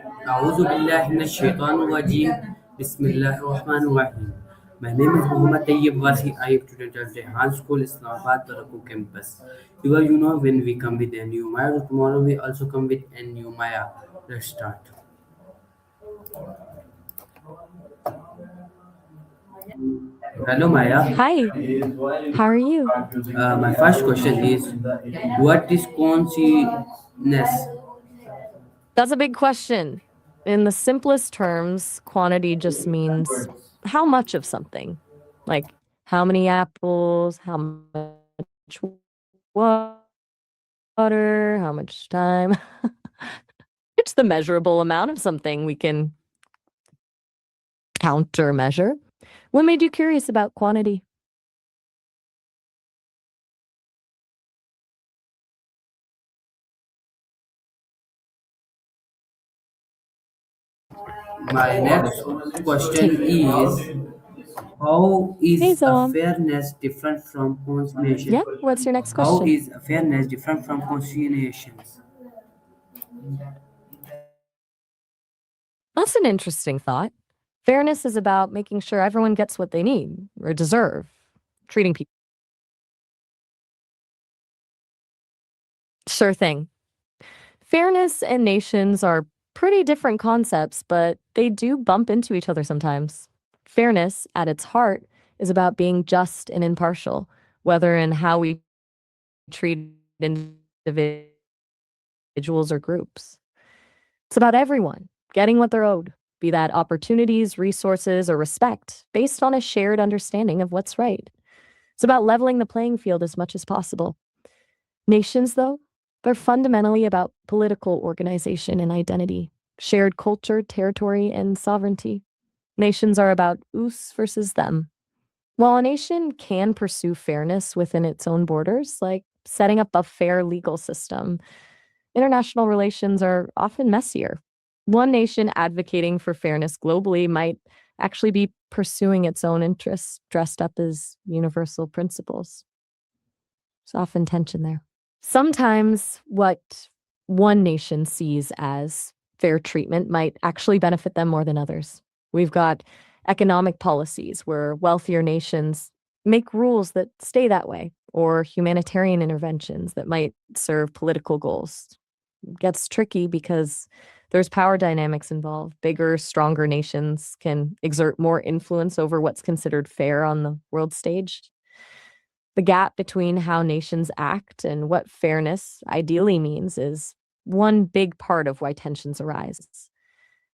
أعوذ بالله من الشيطان الرجيم بسم الله الرحمن الرحيم. My name is Muhammad Tayyib Wasi. I am student at Jehan School, Islamabad, Taraku campus. When we come with a new Maya, tomorrow we also come with a new Maya. Let's start. Hello, Maya. Hi, how are you? My first question is, what is consciousness? That's a big question. In the simplest terms, quantity just means how much of something. Like how many apples, how much water, how much time. It's the measurable amount of something we can count or measure. What made you curious about quantity? My next question is, how Hey, is a Zoam. fairness different from conciliation? Yeah, what's your next How question? is a fairness different from conciliations? That's an interesting thought. Fairness is about making sure everyone gets what they need or deserve, treating people. Sure thing. Fairness and nations are pretty different concepts, but they do bump into each other sometimes. Fairness, at its heart, is about being just and impartial, whether in how we treat individuals or groups. It's about everyone getting what they're owed, be that opportunities, resources, or respect, based on a shared understanding of what's right. It's about leveling the playing field as much as possible. Nations, though, they're fundamentally about political organization and identity, shared culture, territory, and sovereignty. Nations are about us versus them. While a nation can pursue fairness within its own borders, like setting up a fair legal system, international relations are often messier. One nation advocating for fairness globally might actually be pursuing its own interests dressed up as universal principles. There's often tension there. Sometimes what one nation sees as fair treatment might actually benefit them more than others. We've got economic policies where wealthier nations make rules that stay that way, or humanitarian interventions that might serve political goals. It gets tricky because there's power dynamics involved. Bigger, stronger nations can exert more influence over what's considered fair on the world stage. The gap between how nations act and what fairness ideally means is one big part of why tensions arise.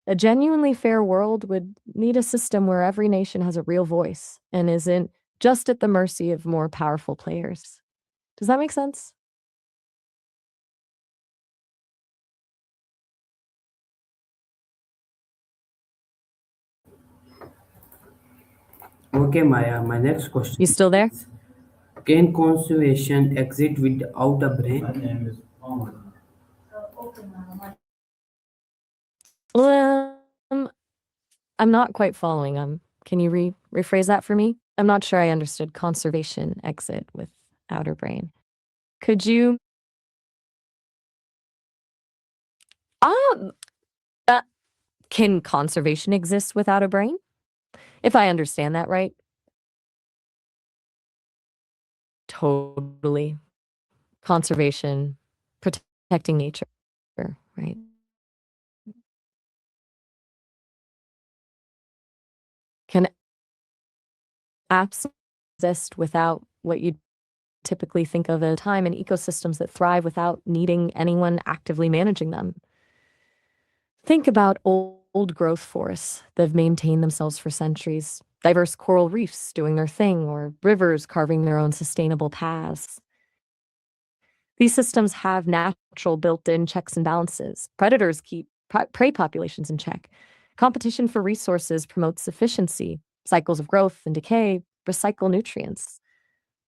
A genuinely fair world would need a system where every nation has a real voice and isn't just at the mercy of more powerful players. Does that make sense? Okay, Maya, my next question You still there? is, can conservation exist without a brain? Um, I'm not quite following. Can you rephrase that for me? I'm not sure I understood conservation exit with outer brain. Could you um uh, can conservation exist without a brain? If I understand that right? Totally. Conservation, protecting nature, right? Can absolutely exist without what you typically think of as time and ecosystems that thrive without needing anyone actively managing them. Think about old growth forests that have maintained themselves for centuries, diverse coral reefs doing their thing, or rivers carving their own sustainable paths. These systems have natural built-in checks and balances. Predators keep prey populations in check. Competition for resources promotes efficiency. Cycles of growth and decay recycle nutrients.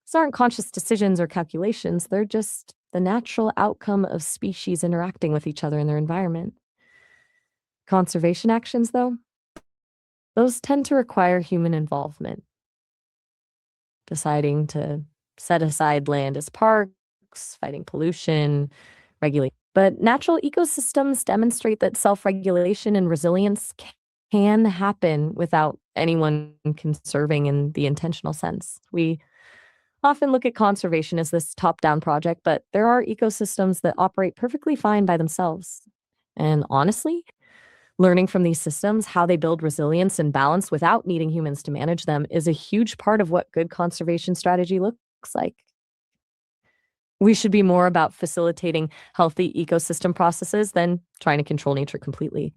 These aren't conscious decisions or calculations. They're just the natural outcome of species interacting with each other in their environment. Conservation actions, though, those tend to require human involvement. Deciding to set aside land as parks, fighting pollution, regulating But natural ecosystems demonstrate that self regulation and resilience can happen without anyone conserving in the intentional sense. We often look at conservation as this top down project, but there are ecosystems that operate perfectly fine by themselves. And honestly, learning from these systems, how they build resilience and balance without needing humans to manage them, is a huge part of what good conservation strategy looks like. We should be more about facilitating healthy ecosystem processes than trying to control nature completely.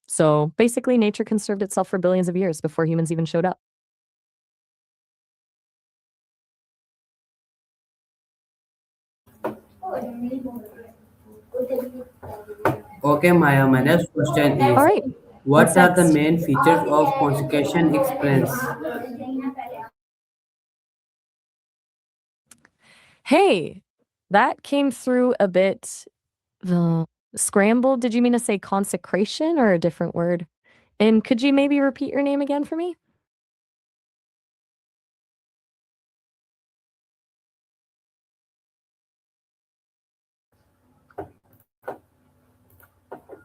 So basically, nature conserved itself for billions of years before humans even showed up. Okay, Maya, my next question All is right, what's what are the next? main features of conservation experience? Hey, that came through a bit scrambled. Did you mean to say consecration or a different word? And could you maybe repeat your name again for me?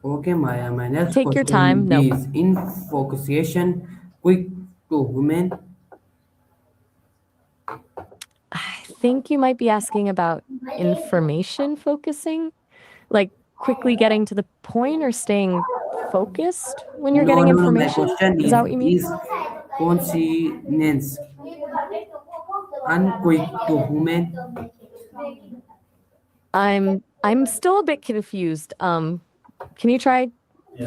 Okay, Maya, my next Take your question time. No. is in focusation quick to human. I think you might be asking about information focusing, like quickly getting to the point or staying focused when you're No, getting no, no. My information? question Is that what you mean? is conscience and quick to human. I'm still a bit confused. Can you try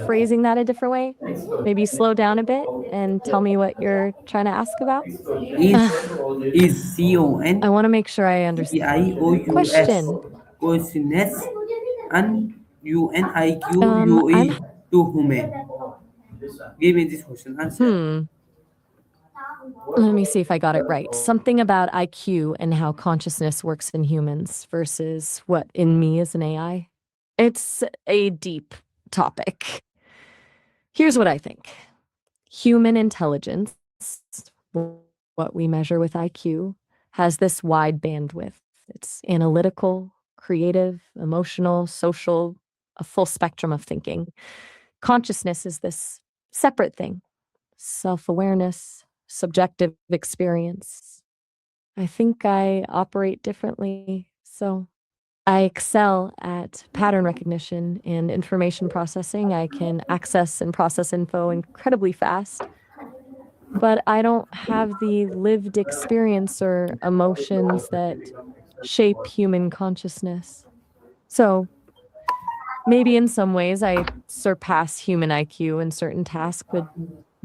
phrasing that a different way? Maybe slow down a bit and tell me what you're trying to ask about? Is C O I N want to make sure I C understand. I O U S Question. consciousness and U N I Q U I'm E to human. Give me this question answer. hmm. Let me see if I got it right. Something about IQ and how consciousness works in humans versus what in me is an AI. It's a deep topic. Here's what I think. Human intelligence, what we measure with IQ, has this wide bandwidth. It's analytical, creative, emotional, social, a full spectrum of thinking. Consciousness is this separate thing, self awareness, subjective experience. I think I operate differently. So I excel at pattern recognition and information processing. I can access and process info incredibly fast, but I don't have the lived experience or emotions that shape human consciousness. So maybe in some ways I surpass human IQ in certain tasks, but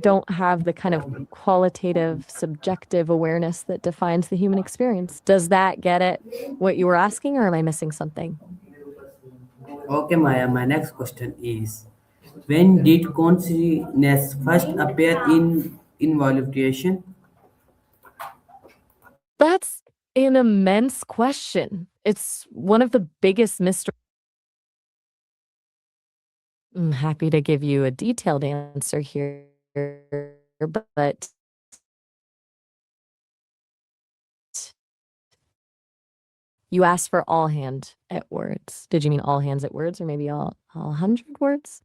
don't have the kind of qualitative, subjective awareness that defines the human experience. Does that get at what you were asking, or am I missing something? Okay, Maya, my next question is when did consciousness first appear in evaluation? That's an immense question. It's one of the biggest mysteries. I'm happy to give you a detailed answer here, but you asked for all hand at words. Did you mean all hands at words or maybe all 100 words?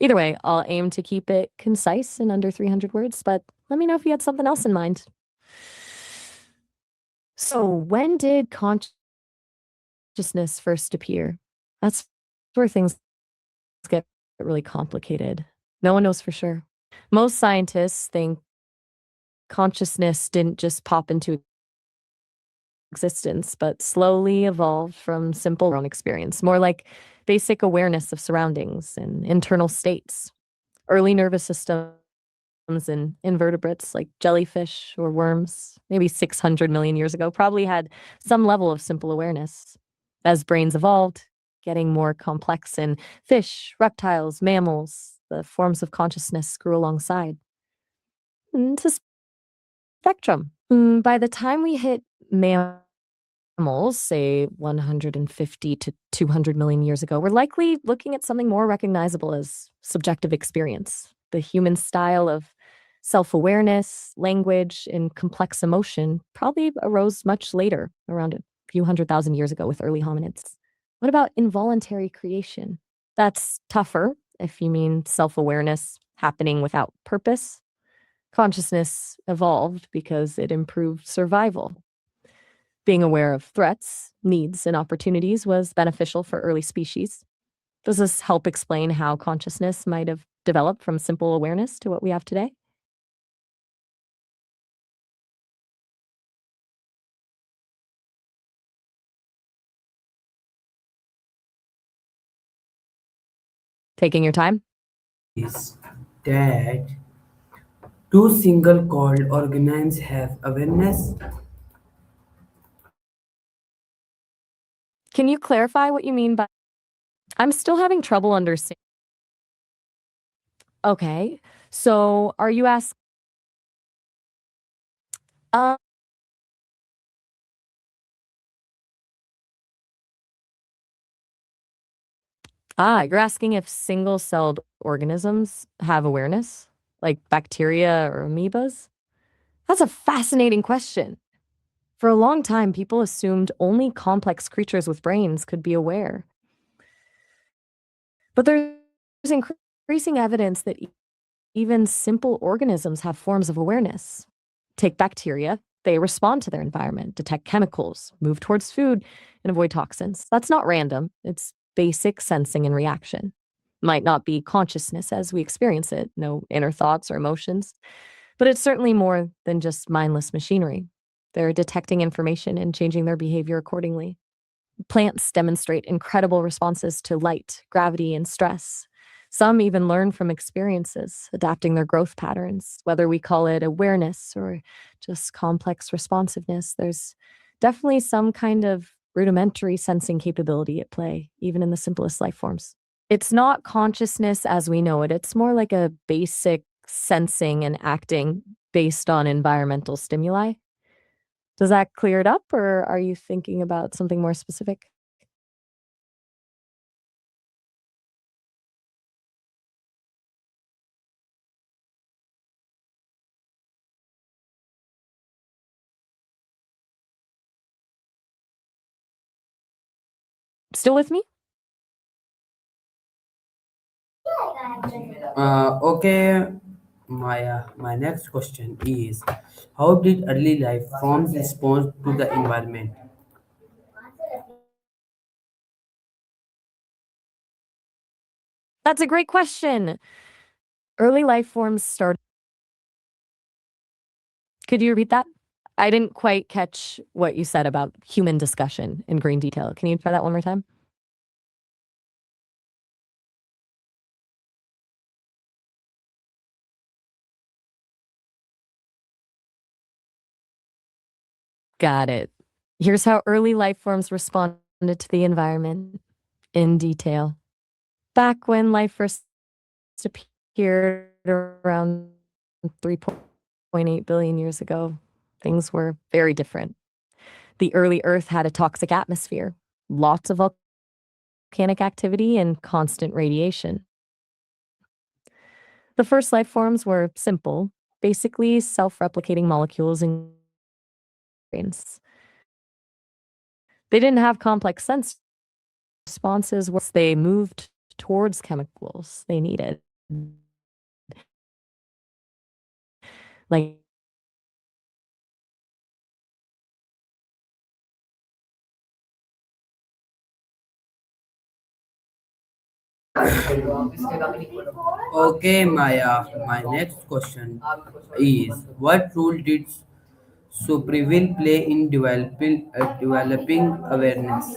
Either way, I'll aim to keep it concise and under 300 words, but let me know if you had something else in mind. So, when did consciousness first appear? That's where things get really complicated. No one knows for sure. Most scientists think consciousness didn't just pop into existence, but slowly evolved from simple own experience, more like basic awareness of surroundings and internal states. Early nervous systems and invertebrates like jellyfish or worms, maybe 600 million years ago, probably had some level of simple awareness. As brains evolved, getting more complex in fish, reptiles, mammals, the forms of consciousness grew alongside. And it's a spectrum. By the time we hit mammals, say 150 to 200 million years ago, we're likely looking at something more recognizable as subjective experience. The human style of self awareness, language, and complex emotion probably arose much later, around a few 100,000 years ago with early hominids. What about involuntary creation? That's tougher if you mean self awareness happening without purpose. Consciousness evolved because it improved survival. Being aware of threats, needs, and opportunities was beneficial for early species. Does this help explain how consciousness might have developed from simple awareness to what we have today? Taking your time? Is that two single called organisms have awareness? Can you clarify what you mean by I'm still having trouble understanding? Okay. So are you asking uh, you're asking if single-celled organisms have awareness, like bacteria or amoebas? That's a fascinating question. For a long time, people assumed only complex creatures with brains could be aware. But there's increasing evidence that even simple organisms have forms of awareness. Take bacteria. They respond to their environment, detect chemicals, move towards food, and avoid toxins. That's not random. It's basic sensing and reaction. Might not be consciousness as we experience it, no inner thoughts or emotions, but it's certainly more than just mindless machinery. They're detecting information and changing their behavior accordingly. Plants demonstrate incredible responses to light, gravity, and stress. Some even learn from experiences, adapting their growth patterns. Whether we call it awareness or just complex responsiveness, there's definitely some kind of rudimentary sensing capability at play, even in the simplest life forms. It's not consciousness as we know it, it's more like a basic sensing and acting based on environmental stimuli. Does that clear it up, or are you thinking about something more specific? Still with me? Okay, Maya. My next question is, how did early life forms respond to the environment? That's a great question. Early life forms started. Could you repeat that? I didn't quite catch what you said about human discussion in green detail. Can you try that one more time? Got it. Here's how early life forms responded to the environment in detail. Back when life first appeared around 3.8 billion years ago, things were very different. The early Earth had a toxic atmosphere, lots of volcanic activity, and constant radiation. The first life forms were simple, basically self replicating molecules and grains. They didn't have complex sense responses once they moved towards chemicals they needed, like Okay, Maya. My next question is, what role did supervision play in developing awareness?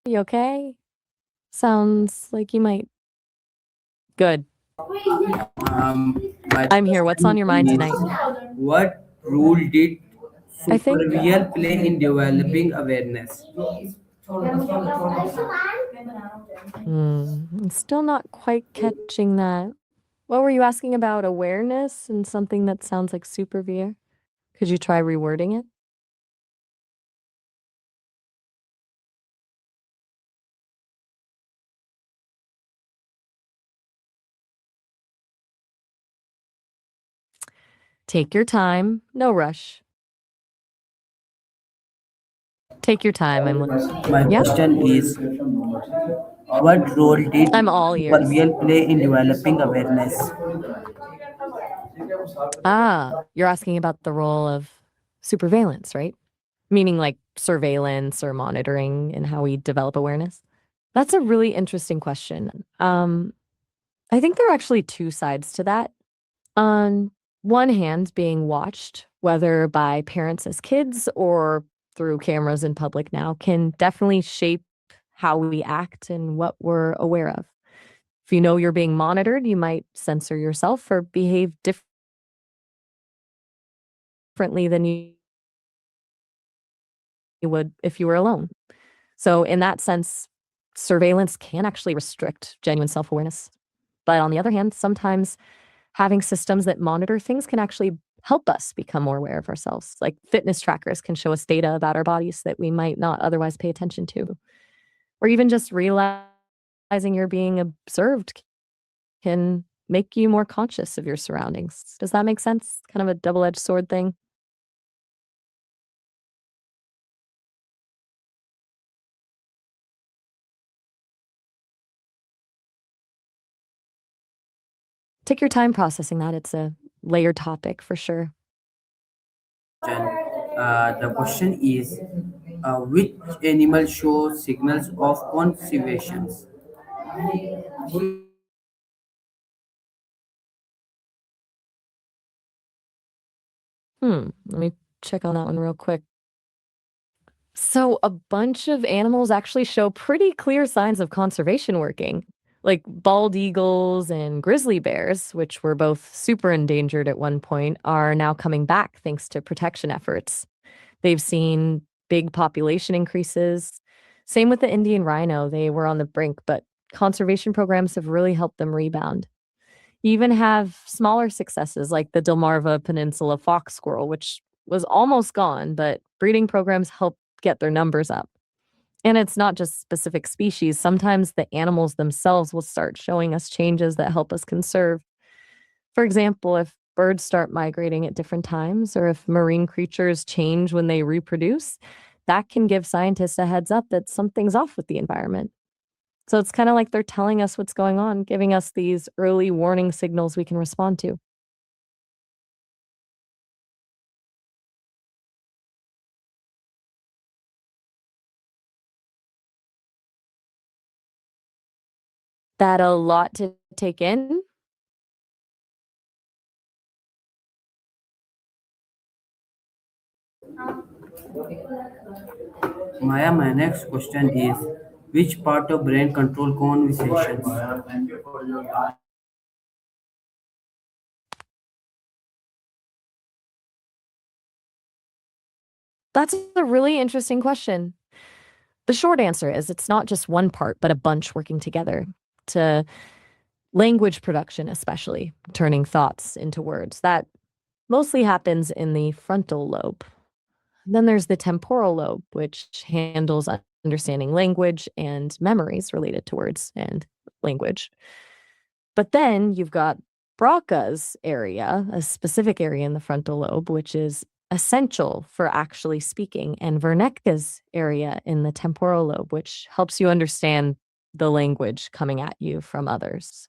You okay? Sounds like you might. Good. My I'm here. What's on question your mind is, tonight? what role did I think supervision play in developing awareness? I'm still not quite catching that. What were you asking about awareness and something that sounds like supervier? Could you try rewording it? Take your time. No rush. Take your time. My Yeah? question is, what role did I'm all ears. supervision play in developing awareness? You're asking about the role of superveillance, right? Meaning like surveillance or monitoring and how we develop awareness. That's a really interesting question. I think there are actually two sides to that. On one hand, being watched, whether by parents as kids or through cameras in public now, can definitely shape how we act and what we're aware of. If you know you're being monitored, you might censor yourself or behave differently than you would if you were alone. So, in that sense, surveillance can actually restrict genuine self awareness. But on the other hand, sometimes having systems that monitor things can actually help us become more aware of ourselves. Like fitness trackers can show us data about our bodies that we might not otherwise pay attention to. Or even just realizing you're being observed can make you more conscious of your surroundings. Does that make sense? Kind of a double edged sword thing. Take your time processing that. It's a layered topic for sure. The question is, which animal shows signals of conservation? Let me check on that one real quick. So, a bunch of animals actually show pretty clear signs of conservation working, like bald eagles and grizzly bears, which were both super endangered at one point, are now coming back thanks to protection efforts. They've seen big population increases. Same with the Indian rhino. They were on the brink, but conservation programs have really helped them rebound. You even have smaller successes like the Delmarva Peninsula fox squirrel, which was almost gone, but breeding programs help get their numbers up. And it's not just specific species. Sometimes the animals themselves will start showing us changes that help us conserve. For example, if birds start migrating at different times or if marine creatures change when they reproduce, that can give scientists a heads up that something's off with the environment. So it's kind of like they're telling us what's going on, giving us these early warning signals we can respond to. That a lot to take in. Maya, my next question is, which part of brain control conversations? That's a really interesting question. The short answer is it's not just one part, but a bunch working together to language production, especially turning thoughts into words. That mostly happens in the frontal lobe. Then there's the temporal lobe, which handles understanding language and memories related to words and language. But then you've got Broca's area, a specific area in the frontal lobe, which is essential for actually speaking, and Wernicke's area in the temporal lobe, which helps you understand the language coming at you from others.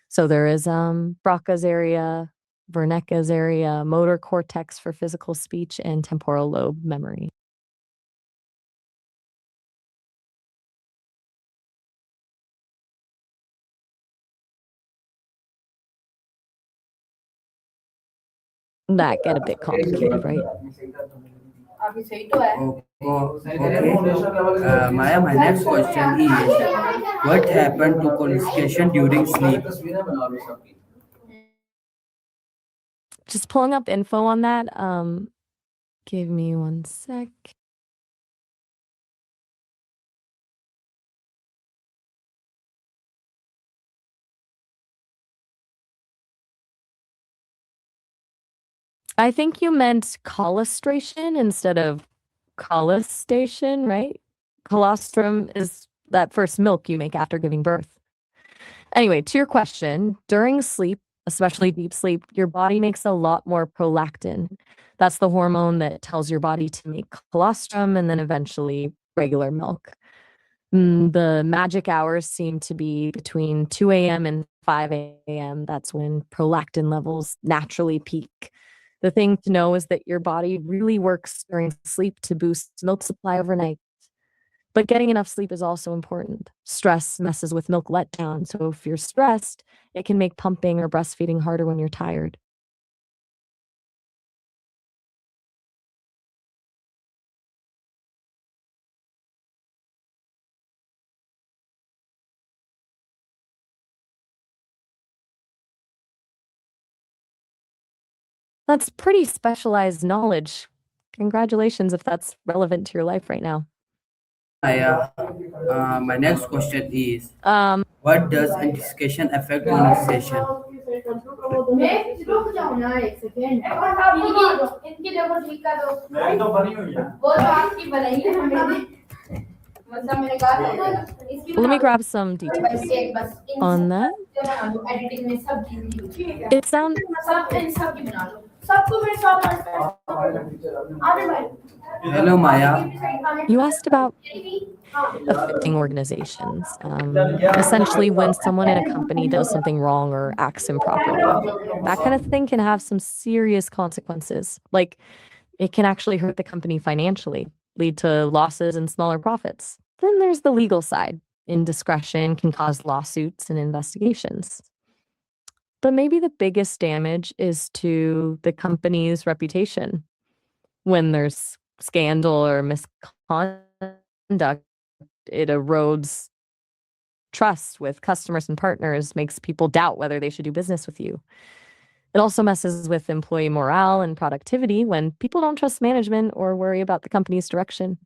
So there is Broca's area, Wernicke's area, motor cortex for physical speech, and temporal lobe memory. That get a bit complicated, right? Okay. Maya, my next question is what happened to concentration during sleep? Just pulling up info on that. Give me one sec. I think you meant colostration instead of colostation, right? Colostrum is that first milk you make after giving birth. Anyway, to your question, during sleep, especially deep sleep, your body makes a lot more prolactin. That's the hormone that tells your body to make colostrum and then eventually regular milk. The magic hours seem to be between 2 a.m. and 5 a.m. That's when prolactin levels naturally peak. The thing to know is that your body really works during sleep to boost milk supply overnight. But getting enough sleep is also important. Stress messes with milk letdown. So if you're stressed, it can make pumping or breastfeeding harder when you're tired. That's pretty specialized knowledge. Congratulations if that's relevant to your life right now. Maya, my next question is Um, what does intoxication affect conversation? Let me grab some details on that. It sounds Hello, Maya. you asked about affecting organizations. Essentially, when someone in a company does something wrong or acts improperly, that kind of thing can have some serious consequences. Like it can actually hurt the company financially, lead to losses and smaller profits. Then there's the legal side. Indiscretion can cause lawsuits and investigations. But maybe the biggest damage is to the company's reputation. When there's scandal or misconduct, it erodes trust with customers and partners, makes people doubt whether they should do business with you. It also messes with employee morale and productivity when people don't trust management or worry about the company's direction.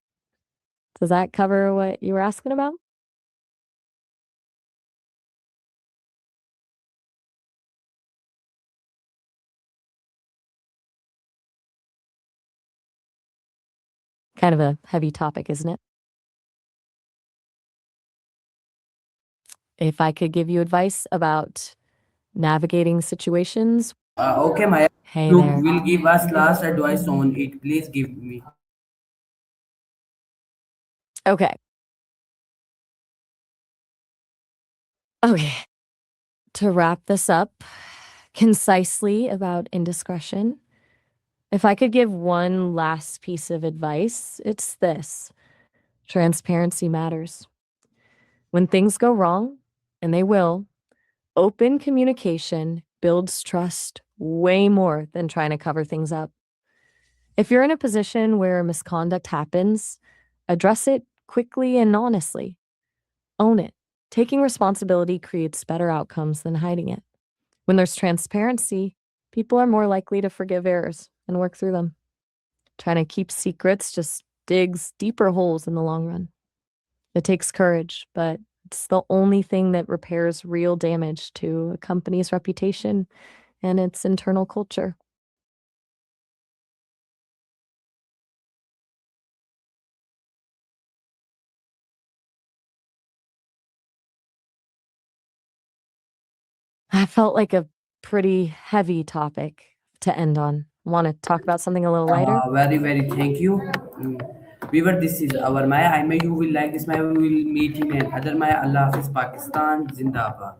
Does that cover what you were asking about? Kind of a heavy topic, isn't it? If I could give you advice about navigating situations, Okay, Maya. hey You there. will give us last advice on it. Please give me. Okay. Okay. To wrap this up concisely about indiscretion, if I could give one last piece of advice, it's this: transparency matters. When things go wrong, and they will, open communication builds trust way more than trying to cover things up. If you're in a position where misconduct happens, address it quickly and honestly. Own it. Taking responsibility creates better outcomes than hiding it. When there's transparency, people are more likely to forgive errors and work through them. Trying to keep secrets just digs deeper holes in the long run. It takes courage, but it's the only thing that repairs real damage to a company's reputation and its internal culture. That felt like a pretty heavy topic to end on. Want to talk about something a little lighter? Very thank you. Weaver, this is our Maya. I may you will like this Maya. We will meet in another Maya. Allah Hafiz Pakistan. Zindabad.